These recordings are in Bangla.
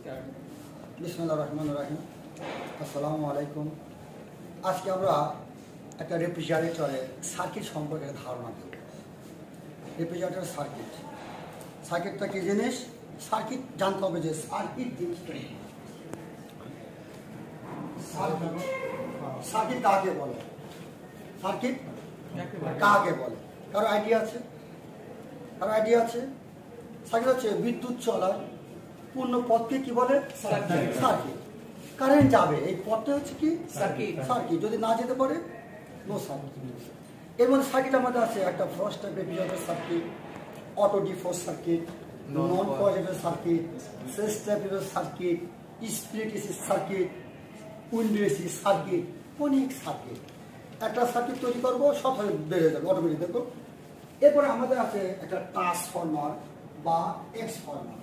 বিসমিল্লাহির রহমানির রহিম। আসসালামু আলাইকুম। আজকে আমরা একটা রেফ্রিজারেটরের সার্কিট সম্পর্কে ধারণা দেব। রেফ্রিজারেটরের সার্কিটটা কি জিনিস? সার্কিট জানতে হবে যে সার্কিট জিনিসটা কি। সার্কিট কাকে বলে? সার্কিট কাকে বলে? কারো আইডিয়া আছে? সার্কিট হচ্ছে বিদ্যুৎ চলার পূর্ণ পথকে কি বলে? সার্কিট। কারেন্ট যাবে, এই পথটা হচ্ছে কি? সার্কিট। যদি না যেতে পারে নো সার্কিট। এর মধ্যে সার্কিট আমাদের আছে একটা frost type refrigerator circuit, auto defrost circuit, non কোয়াজেবল সার্কিট, সেস টাইপের circuit, split AC circuit, window AC circuit, অনেক সার্কিট। একটা সার্কিট তৈরি করবো, সব বেড়ে যাবে অটোমেটিক। দেখো, এরপরে আমাদের আছে একটা ট্রান্সফরমার বা এক্সফরমার।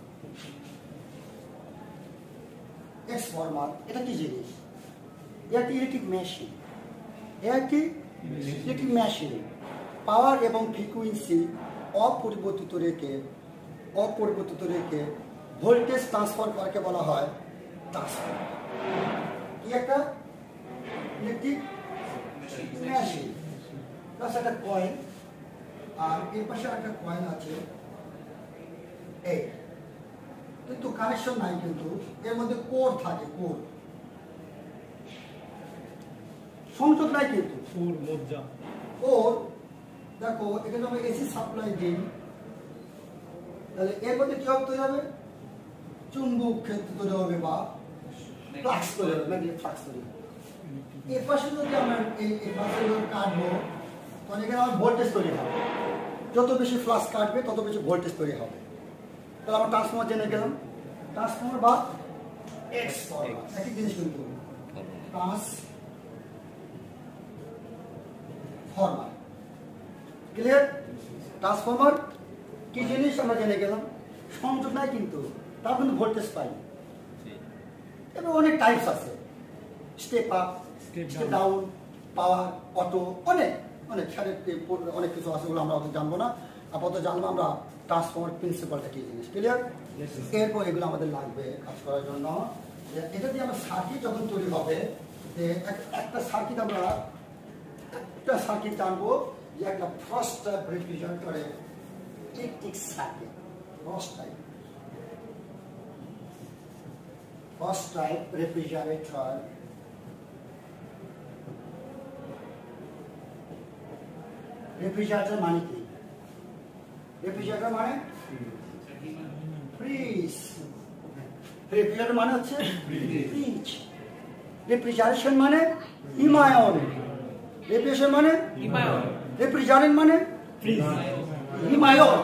এটা কি জিনিস? একটি ইলেকট্রিক মেশিন। পাওয়ার এবং ফ্রিকুয়েন্সি অপরিবর্তিত রেখে ভোল্টেজ ট্রান্সফার করাকে বলা হয় ট্রান্সফরমার। কি একটা ইলেকট্রিক মেশিন প্লাস একটা কয়েল, আর এর পাশে একটা কয়েল আছে, এই কিন্তু কানেকশন নাই, কিন্তু এর মধ্যে কোর থাকে, সংযোগ নাই, কিন্তু কোর। দেখো, এখানে আমরা এসি সাপ্লাই দিই, তাহলে এর মধ্যে কি তৈরি হবে? চুম্বক ক্ষেত্র তৈরি হবে বা ফ্লাক্স তৈরি হবে, ম্যাগনেটিক ফ্লাক্স তৈরি হবে। এর পাশে যদি আমরা এই পাশে কাটবো, তখন এখানে আমার ভোল্টেজ তৈরি হবে। যত বেশি ফ্লাক্স কাটবে তত বেশি ভোল্টেজ তৈরি হবে। তাহলে আমরা ট্রান্সফরমার জেনে গেলাম। ট্রান্সফরমার বা এক্সফরমার একই জিনিস, কিন্তু ট্রান্সফরমার। ক্লিয়ার? ট্রান্সফরমার কি জিনিস আমরা জেনে গেলাম। সংযোগ নাই, কিন্তু তার কিন্তু ভোল্টেজ পাই। এবার অনেক টাইপস আছে, স্টেপ আপ, স্টেপ ডাউন, পাওয়ার, অটো, অনেক অনেক কিছু আছে, ওগুলো আমরা অত জানবো না। আপাতত জানবো আমরা ট্রান্সফরমার প্রিন্সিপালটা কি জিনিস। ক্লিয়ার? এরপর এগুলো আমাদের লাগবে কাজ করার জন্য। এটা দিয়ে আমরা সার্কিট যখন তৈরি হবে, যে একটা সার্কিট জানবো, যে একটা ফার্স্ট টাইপ রেফ্রিজারেটরে electric circuit, first type refrigerator মানে কি? রেফ্রিজারেটর মানে ফ্রিজ। রেফ্রিজারেটর মানে হচ্ছে ফ্রিজ। রেফ্রিজারেশন মানে হিমায়ন। রেফ্রিজারেন্ট মানে হিমায়ন।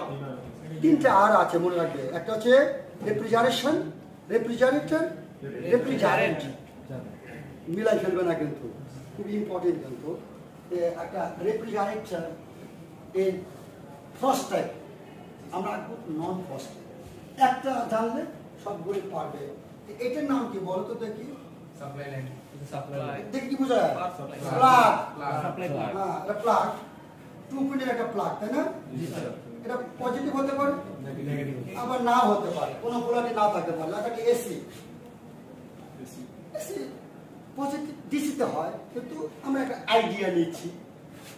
তিনটা আর আছে, মনে রাখবে। একটা হচ্ছে রেফ্রিজারেশন, রেফ্রিজারেটর, রেফ্রিজারেন্ট। মিলাই ফেলবে না, কিন্তু খুবই ইম্পর্টেন্ট। কিন্তু একটা রেফ্রিজারেটর এর ফার্স্ট টাইপ, আমরা নন ফার্স্ট। একটা জানলে সবগুলি পারবে। এটার নাম কি বলতো? দেখি দেখি কি বোঝা যায়? প্লাগ। হ্যাঁ, এটা প্লাগ। 2 পিনের একটা প্লাগ, তাই না? এটা পজিটিভ হতে পারে, আবার না হতে পারে, কোনো পোলারিটি না থাকতে পারে। এটা এসি পজিটিভ ডিসিতে হয়, কিন্তু আমরা একটা আইডিয়া নিচ্ছি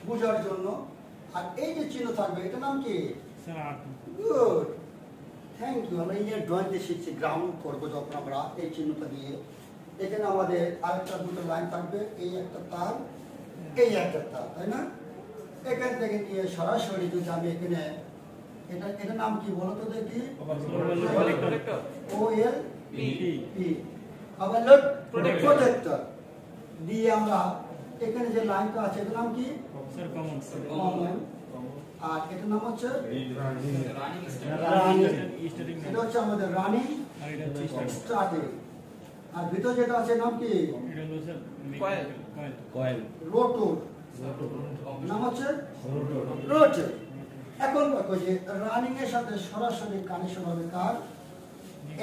বোঝার জন্য। আর এই যে চিহ্ন থাকবে, এটা নাম কি? Good, thank you. আমরা ইঞ্জিনিয়ার ড্রয়িংতে শিখছি, গ্রাউন্ড করবো যখন আমরা এই চিহ্নটা দিয়ে। এখানে আমাদের আরেকটা দুটো লাইন থাকবে, এই একটা তার, এই একটা তার, তাই না? এখান থেকে নিয়ে সরাসরি যদি আমি এখানে, এটার নাম কি বলতো দেখি? OLP, আবার লোড প্রোটেক্টর দিয়ে আমরা এখানে যে লাইনটা আছে, এটার নাম কি? কমন। আর এটার নাম হচ্ছে রানিং। এটা হচ্ছে আমাদের রানিং, স্টার্টিং। আর ভিতরে যেটা আছে নাম কি? কয়েল। রোটর, নাম হচ্ছে রোটর। এখন দেখো যে রানিং এর সাথে সরাসরি কানেকশন হবে কার?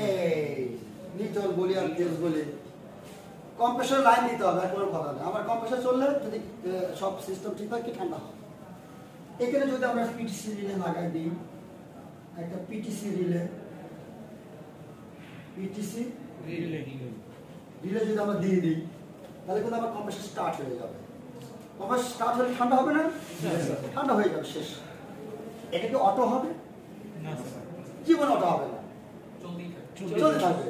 এই নিটল বলি আর তেজ বলি। কম্প্রেসর লাইন দিতে হবে, আর কোনো কথা নেই। আমার কম্প্রেসর চললে যদি সব সিস্টেম ঠিক থাকে, ঠান্ডা হবে। এখানে যদি আমরা পিটিসি রিলে লাগাই দিই, একটা পিটিসি রিলে, পিটিসি রিলে যদি আমরা দিয়ে দিই তাহলে কিন্তু আমার কম্প্রেসার স্টার্ট হয়ে যাবে। কম্প্রেসার স্টার্ট হলে ঠান্ডা হবে না? ঠান্ডা হয়ে যাবে, শেষ। এটা কি অটো হবে? জীবন অটো হবে না, চলতে থাকবে।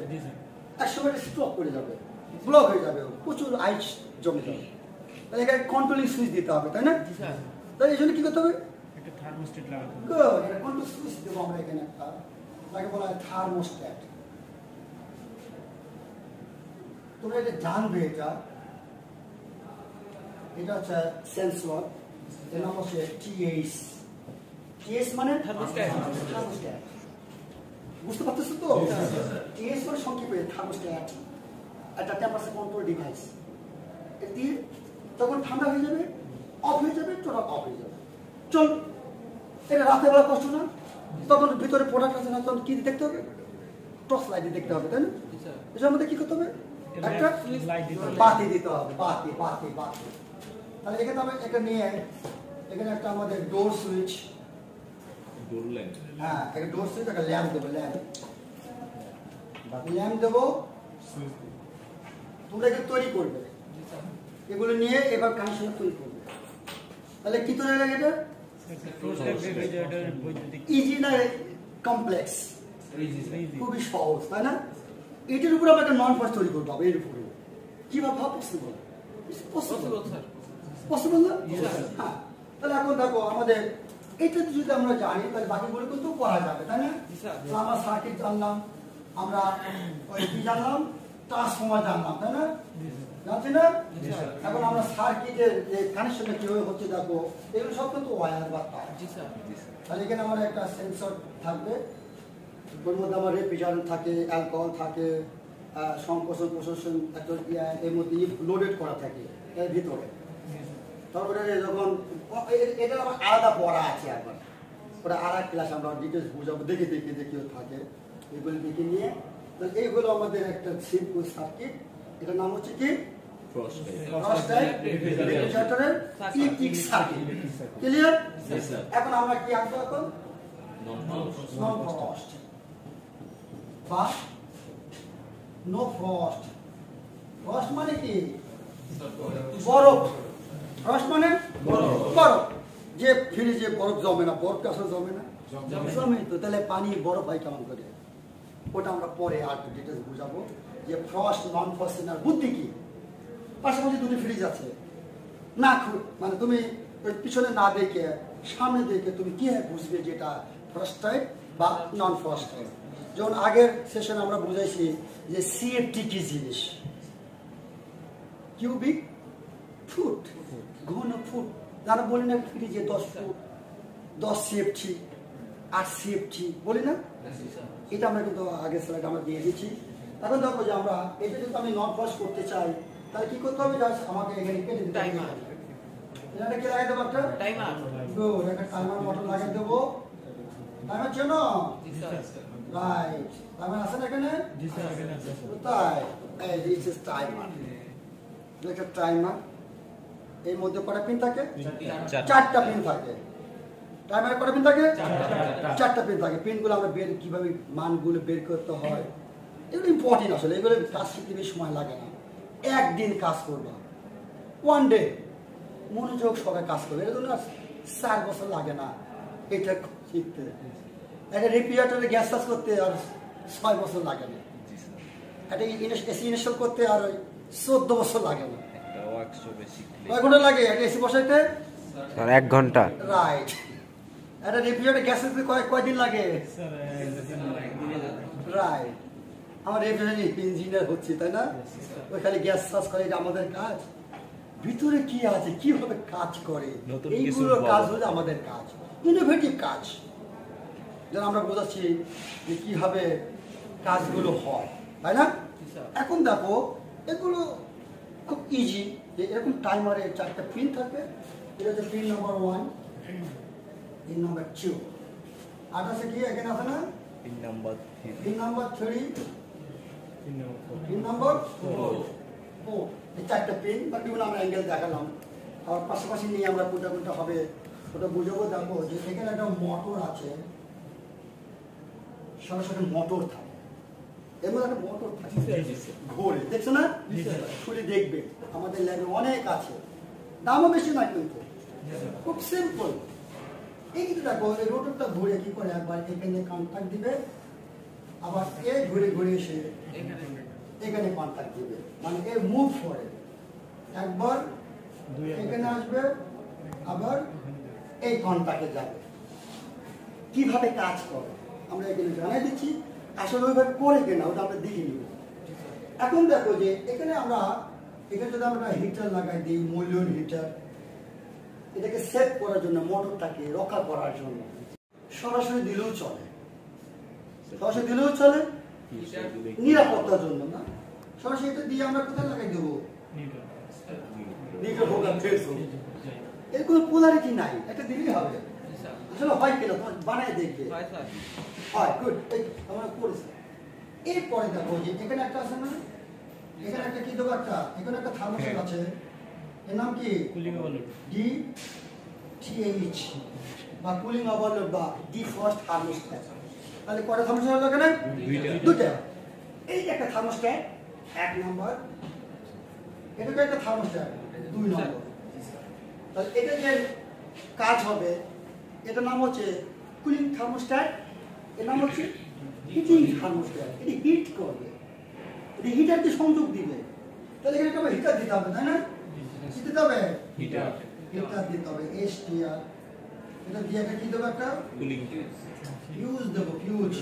একসময় স্টপ করে যাবে, ব্লক হয়ে যাবে, প্রচুর আইস জমে যাবে। তাহলে এখানে কন্ট্রোলিং সুইচ দিতে হবে, তাই না? তাই এই জন্য কি করতে হবে? একটা থার্মোস্ট্যাট লাগাতে হবে। এটা কন্ট্রোল সুইচ দেবো আমরা এখানে একটা, তাকে বলা হয় থার্মোস্ট্যাট। তোমরা এটা জানবে, এটা হচ্ছে সেন্সর, এর নাম হচ্ছে টিএস। টিএস মানে থার্মোস্ট্যাট। বুঝতে পারতেছো তো? টিএস মানে সংক্ষেপে থার্মোস্ট্যাট, একটা টেম্পারেচার কন্ট্রোল ডিভাইস। এটি তখন ঠান্ডা হয়ে যাবে, অফ হয়ে যাবে, টোটাল অফ হয়ে যাবে। চল, এটা রাতের বেলা কষ্ট না? তখন ভিতরে প্রোডাক্ট আছে না, তখন কি দেখতে হবে? টর্চ লাইট দেখতে হবে, তাই না? এটার মধ্যে কি করতে হবে? একটা বাতি দিতে হবে, বাতি বাতি বাতি। তাহলে এখানে আমরা এটা নিয়ে এখানে একটা আমাদের ডোর সুইচ, হ্যাঁ একটা ডোর সুইচ, একটা ল্যাম্প দেবো, ল্যাম্প দেবো। তোমরা এখানে তৈরি করবে, এগুলো নিয়ে এবার কানেকশন তৈরি করবে। তাহলে কি তৈরি লাগে? এটা ইজি না কমপ্লেক্স? খুবই সহজ, তাই না? এটার উপরে আমরা একটা নন ফার্স্ট তৈরি করবো, এর উপরে কিভাবে ভাব পসিবল? পসিবল না? হ্যাঁ। তাহলে এখন দেখো আমাদের এটা যদি আমরা জানি তাহলে বাকিগুলো কিন্তু করা যাবে, তাই না? আমরা সার্কিট জানলাম, আমরা ওই কি জানলাম, ট্রান্সফর্মার জানলাম, তাই না? জানছি না? এখন আমরা সার্কিটের যে কানেকশনটা কিভাবে হচ্ছে দেখো, এগুলো সব কিন্তু ওয়্যার বা তার। তাহলে এখানে আমার একটা সেন্সর থাকবে, ওর মধ্যে আমার রেফ্রিজারেন্ট থাকে, অ্যালকোহল থাকে, সংকোচন প্রশোষণ এর মধ্যে লোডেড করা থাকে এর ভিতরে। তারপরে যখন এটা আমার আলাদা পড়া আছে, এখন ওটা আর এক ক্লাস আমরা ডিটেলস বুঝাবো, দেখে থাকে এগুলো দেখে নিয়ে। এইগুলো আমাদের একটা সিম্পল সার্কিট, এটার নাম হচ্ছে কি? ক্লিয়ার? এখন আমরা কি আঁকবো? এখন নন ফ্রস্ট বা নো ফ্রস্ট। ফ্রস্ট মানে কি? বরফ। ফ্রস্ট মানে বরফ। যে ফ্রিজে বরফ জমে না, বরফ আসলে জমে না, জমে তো। তাহলে পানি বরফ হয় কেমন করে? ওটা আমরা পরে আর ডিটেলস বুঝাবো যে ফ্রস্ট নন ফ্রস্ট এর বুদ্ধি কি। পাশাপাশি দুটি ফ্রিজ আছে, না মানে তুমি পিছনে না দেখে সামনে দেখে তুমি কি বুঝবে যেটা ফ্রস্ট টাইপ বা নন ফ্রস্ট টাইপ। যেমন আগের সেশনে আমরা বুঝাইছি যে সিএফটি কি জিনিস, কিউবিক ফুট, ঘন ফুট। যারা বলি না ফ্রিজে 10 ফুট, 10 সিএফটি, 8 সিএফটি বলি না? এটা আমরা কিন্তু আগের স্লাইড আমরা দিয়ে দিচ্ছি। এখন দেখো যে আমরা এটা যদি আমি নন ফ্রস্ট করতে চাই তাহলে কি করতে হবে? জাস্ট আমাকে এখানে কেটে দিতে হবে। এটা কি লাগাই দেবো? একটা টাইমার। গুড, একটা টাইমার মোটর লাগাই দেবো। Timer chain? রাইট, টাইমার আছে না এখানে? জি স্যার, এখানে আছে। তাই এই দিস ইজ টাইমার। এটা টাইমার। এর মধ্যে কয়টা পিন থাকে? চারটা পিন থাকে। টাইমারে কয়টা পিন থাকে? চারটা পিন থাকে। পিনগুলো আমরা বের কিভাবে মানগুলো বের করতে হয় এগুলো ইম্পর্টেন্ট। আসলে এগুলো কাজ শিখতে বেশি সময় লাগে না, একদিন কাজ করবা, ওয়ান ডে মনোযোগ সবাই কাজ করবে। এর জন্য 4 বছর লাগে না এটা শিখতে। একটা রেফ্রিজারেটরে গ্যাস চাষ করতে আর 6 বছর লাগে না, একটা এসি ইনস্টল করতে আর 14 বছর লাগে না। কয় ঘন্টা লাগে একটা এসি বসাইতে? 1 ঘন্টা। রাইট। একটা রেফ্রিজারেটরে গ্যাস চাষ করতে কয়দিন লাগে? রাইট। আমার রেফ্রিজারেটর ইঞ্জিনিয়ার হচ্ছে, তাই না? ওই খালি গ্যাস চাষ করে, এটা আমাদের কাজ। ভিতরে কি আছে, কিভাবে কাজ করে, এইগুলো কাজ হলে আমাদের কাজ, ইনোভেটিভ কাজ, যেন আমরা বোঝাচ্ছি যে কিভাবে কাজগুলো হয়, তাই না? এখন দেখো এগুলো খুব ইজি। যে এরকম টাইমারে 4টা পিন থাকে। এটা হচ্ছে পিন নাম্বার 1, পিন নাম্বার 2, আর আছে কি এখানে আছে না? Pin number 3, pin number 4। এই 4টা পিন বা বিভিন্ন আমরা অ্যাঙ্গেল দেখালাম। আর পাশাপাশি নিয়ে আমরা কোনটা কোনটা হবে ওটা বুঝাবো। দেখো যে এখানে একটা মোটর আছে, সরাসরি মোটর থাকে। এর মধ্যে একটা মোটর থাকে ঘোরে, দেখছো না? খুলে দেখবে, আমাদের ল্যাবে অনেক আছে, দামও বেশি নয় কিন্তু, খুব সিম্পল। এই কিন্তু দেখো এই রোটরটা ঘুরে কি করে, একবার এখানে কন্ট্যাক্ট দিবে, আবার এ ঘুরে ঘুরে এসে এখানে কন্ট্যাক্ট দিবে, মানে এ মুভ করে, একবার এখানে আসবে, আবার এই কন্ট্যাক্টে যাবে। কিভাবে কাজ করে আমরা এখানে জানাই দিচ্ছি, আসলে ওইভাবে করে কিনা ওটা আমরা দেখে নিব। এখন দেখো যে এখানে যদি আমরা হিটার লাগাই দিই, মূল্যন হিটার, এটাকে সেভ করার জন্য, মোটরটাকে রক্ষা করার জন্য সরাসরি দিলেও চলে, সরাসরি দিলেও চলে, নিরাপত্তার জন্য না, সরাসরি এটা দিয়ে আমরা কোথায় লাগাই দেবো, এর কোনো পোলারিটি নাই, এটা দিলেই হবে। আসলে হয় কিনা তোমার বানায় দেখবে, হয় গুড, আমরা করেছি। এরপরে দেখো যে এখানে একটা আছে না, এখানে একটা কি দেবো, এখানে একটা থার্মোস্ট্যাট আছে, এর নাম কি DTH বা কুলিং ওভারলোড বা ডিফ্রস্ট থার্মোস্ট্যাট। তাহলে কয়টা থার্মোস্ট্যাট লাগে না? দুইটা। এই যে একটা থার্মোস্ট্যাট 1 নম্বর, এটা একটা থার্মোস্ট্যাট 2 নম্বর। তাহলে এটা যে কাজ হবে, এটার নাম হচ্ছে কুলিং থার্মোস্ট্যাট, এর নাম হচ্ছে হিটিং থার্মোস্ট্যাট। এটি হিট করবে, এটি হিটারকে সংযোগ দিবে। তাহলে এখানে একটা হিটার দিতে হবে, তাই না? কি দিতে হবে? হিটার দিতে হবে, STR। এটা দিয়ে একটা কি দেবো, একটা ফিউজ দেবো, ফিউজ।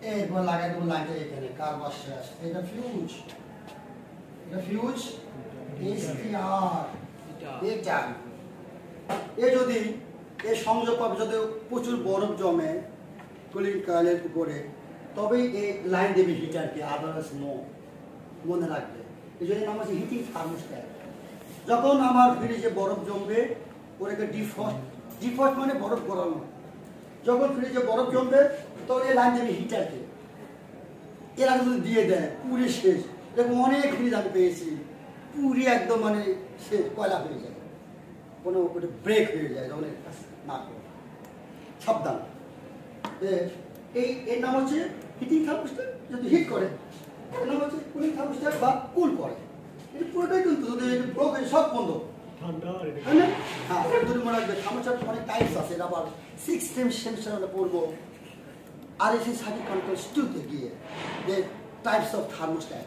এরপর লাগাই দেবো লাইনটা এখানে, কারবার শেষ। এটা ফিউজ, STR। এটা যদি এর সংযোগ পাবে, যদি প্রচুর বরফ জমে কুলিং কয়েলের উপরে, তবেই এই লাইন দেবে হিটারকে, আদারওয়াইজ নো। মনে রাখবে, এই জন্য নাম হচ্ছে হিটিং থার্মোস্ট্যাট। যখন আমার ফ্রিজে বরফ জমবে, ওটাকে ডিফ্রস্ট মানে বরফ গলানো। যখন ফ্রিজে বরফ জমবে, তখন এই লাইন দেবে হিটারকে। এর আগে যদি দিয়ে দেয়, পুরি শেষ। এরকম অনেক ফ্রিজ আমি পেয়েছি, পুরি একদম মানে শেষ, কয়লা হয়ে যায়, কোনো ওটা ব্রেক হয়ে যায়, যখন না করে। সাবধান, এর নাম হচ্ছে হিটিং থার্মোস্ট্যাট। যদি হিট করে, এর নাম হচ্ছে কুলিং থার্মোস্ট্যাট বা কুল করে। এটা পুরোটাই কিন্তু যদি ব্রোক হয়ে সব বন্ধ, তাই না? হ্যাঁ, যদি মনে রাখবে থার্মোস্ট্যাট অনেক টাইপস আছে, এটা আবার 6th সেমিস্টার আমরা পড়বো RSC সার্কিট কন্ট্রোল 2-তে গিয়ে, যে টাইপস অফ থার্মোস্ট্যাট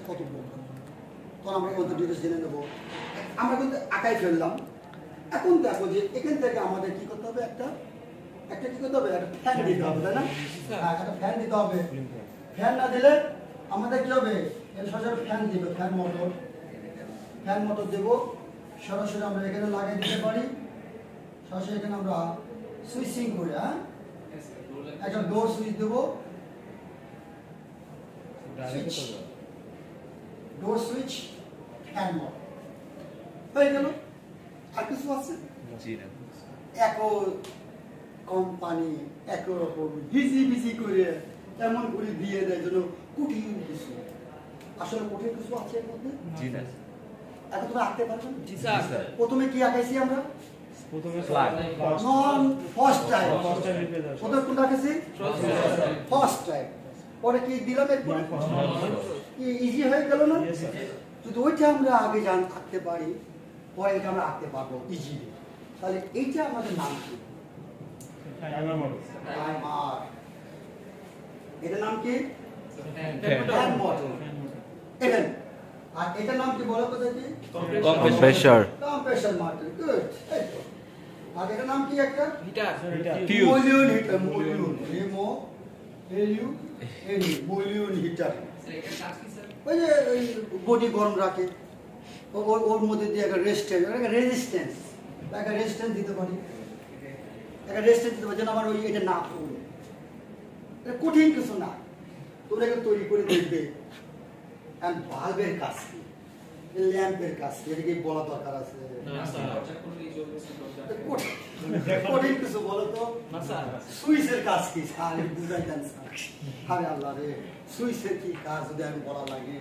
কত বড়, তখন আমরা কত ডিটেলস জেনে নেবো। আমরা কিন্তু আঁকাই ফেললাম। এখন দেখো যে এখান থেকে আমাদের কি করতে হবে, একটা কি করতে হবে, একটা ফ্যান দিতে হবে, তাই না? হ্যাঁ, একটা ফ্যান দিতে হবে। ফ্যান না দিলে আমাদের কি হবে, এর সরাসরি ফ্যান দিবে, ফ্যান মোটর দেবো। সরাসরি আমরা এখানে লাগিয়ে দিতে পারি, সরাসরি এখানে আমরা সুইচিং করে, হ্যাঁ, একটা ডোর সুইচ দেবো, ডোর সুইচ, ফ্যান মোটর হয়ে গেল। আর কিছু আছে? একো কোম্পানি একরকম বিজি করে এমন করে দিয়ে দেয় যেন কঠিন কিছু, আসলে কঠিন কিছু আছে এর মধ্যে। এখন তুমি আঁকতে পারবে? প্রথমে কি আঁকাইছি আমরা? ফার্স্ট টাইম কোনটা আঁকেছি? First time. পরে কি দিলাম, এরপরে ইজি হয়ে গেল না? যদি ওইটা আমরা আগে আঁকতে পারি, পরে এটা আমরা আঁকতে পারবো ইজিলি। তাহলে এইটা আমাদের নাম কি? এটার নাম কি? Fan motor. এখানে আর এটার নাম কি বলো তো দেখি? Compressor motor. গুড। আর এটার নাম কি? একটা হিটার, মলিউন হিটার। মলিউন হিটার। ওই যে বডি গরম রাখে, ওর মধ্যে দিয়ে একটা রেজিস্ট্যান্স দিতে পারি, যেন আমার ওই এটা না পড়বে। এটা কঠিন কিছু না, তোমরা এটা তৈরি করে দেখবে। বাল্বের কাজ কি, ল্যাম্পের কাজ কি, এটা কি বলা দরকার আছে? কঠিন কিছু বলো তো। সুইচের কাজ কি? বুঝাইতেন আরে আল্লাহ রে, সুইচের কি কাজ যদি আমি বলা লাগে,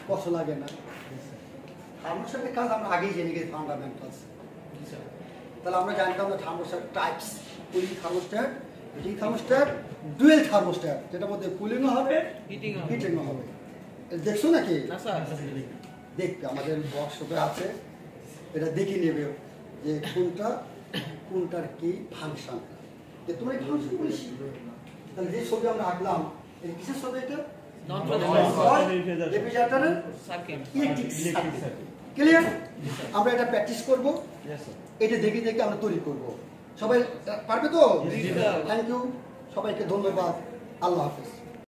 কষ্ট লাগে না? থার্মোস্ট্যাটের কাজ আমরা আগেই জেনে গেছি, ফান্ডামেন্টালস। তাহলে আমরা জানতাম না thermostat types, cooling thermostat, heating thermostat, dual thermostat, যেটার মধ্যে কুলিংও হবে, হিটিংও হবে। এটা দেখছো নাকি? দেখবে আমাদের ওয়ার্কশপে আছে, এটা দেখে নেবে যে কোনটার কি ফাংশন। যে তোমরা কি ফাংশন বলেছি, তাহলে যে ছবি আমরা আঁকলাম এটা কিসের ছবি? এটা রেফ্রিজারেটরের ইলেকট্রিক সার্কিট। ক্লিয়ার? আমরা এটা প্র্যাকটিস করব, এটা দেখে দেখে আমরা তৈরি করব। সবাই পারবে তো? থ্যাংক ইউ, সবাইকে ধন্যবাদ। আল্লাহ হাফেজ।